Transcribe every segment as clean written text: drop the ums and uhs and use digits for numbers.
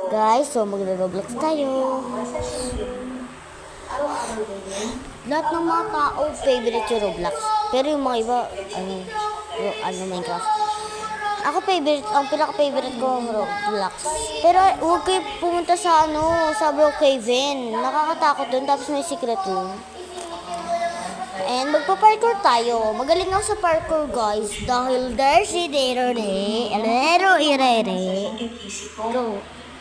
Guys, so magre-Roblox tayo. Lahat ng mga tao favorite yung Roblox. Pero yung mga iba, Minecraft. Ako favorite, ang pinaka-favorite ko Roblox. Pero huwag kayo pumunta sa sa Brookhaven. Nakakatakot dun, tapos may secret room. And magpa-parkour tayo. Magaling ako sa parkour, guys. Dahil there's a Go.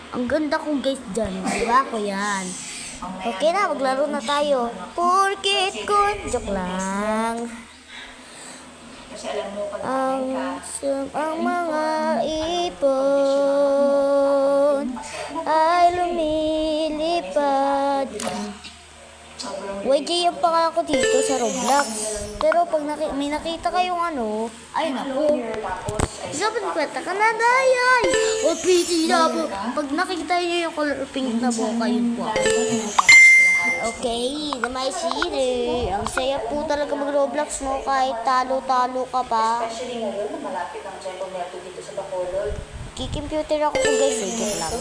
Ang ganda kong guys dyan. Diba ko yan? Okay na, maglaro na tayo. Porkit kun. Joke lang. Ang mga ipon ay lumilipad. YJ yung pangako dito sa Roblox. Pero pag may nakita kayong ay naku. Sabi ko, taka na dayay. O pretty na po. Pag nakita nyo yung color pink na buka, yun po. Okay, na may city. Ang saya po talaga mag-Roblox, no? Kahit talo-talo ka pa. Kikimputer ako po guys, joke lang.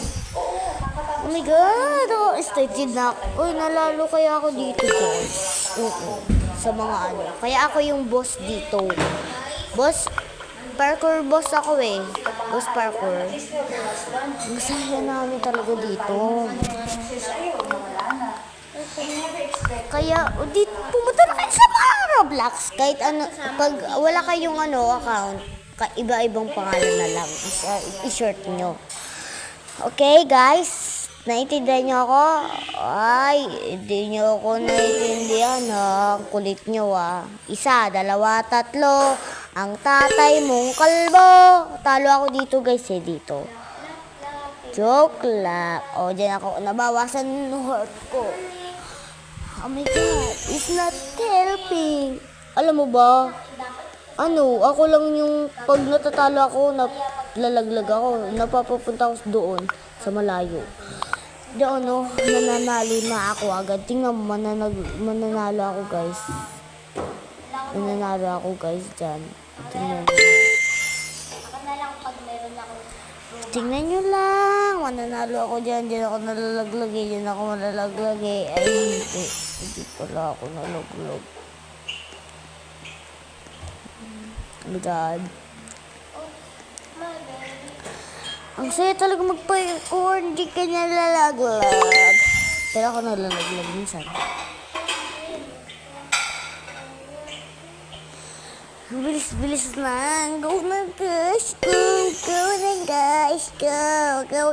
Oh my god, excited na ako. Uy, nalalo kaya ako dito guys. Sa mga Kaya ako yung boss dito. Boss, parkour boss ako eh. Boss parkour. Masaya namin talaga dito. Kaya, dito, pumunta na kayo sa mga Roblox. Kahit pag wala kayong account, iba-ibang pangalan na lang. I-short nyo. Okay, guys. Naintindihan nyo ako? Ay, hindi nyo ako naintindihan ha. Ang kulit nyo Isa, dalawa, tatlo. Ang tatay mong kalbo. Talo ako dito guys dito. Joke lang. O, dyan ako. Nabawasan ng heart ko. Oh my god, it's not helping. Alam mo ba? Ako lang yung pag natatalo ako, lalaglag ako. Napapapunta ako doon sa malayo. Nananalo na ako agad. Tingnan mo, mananalo ako guys. Mananalo ako guys dyan. Tingnan nyo. Tingnan nyo lang. Mananalo ako dyan. Dyan ako nalalaglag eh. Dyan ako malalaglag eh. Ay, hindi. Hindi pala ako nalaglag. Oh my god. Ang saya talaga mag-parkour, hindi ka nalalaglag. Pero ako nalalaglag minsan. Bilis lang. Go na guys, go. Go na guys, go. Go.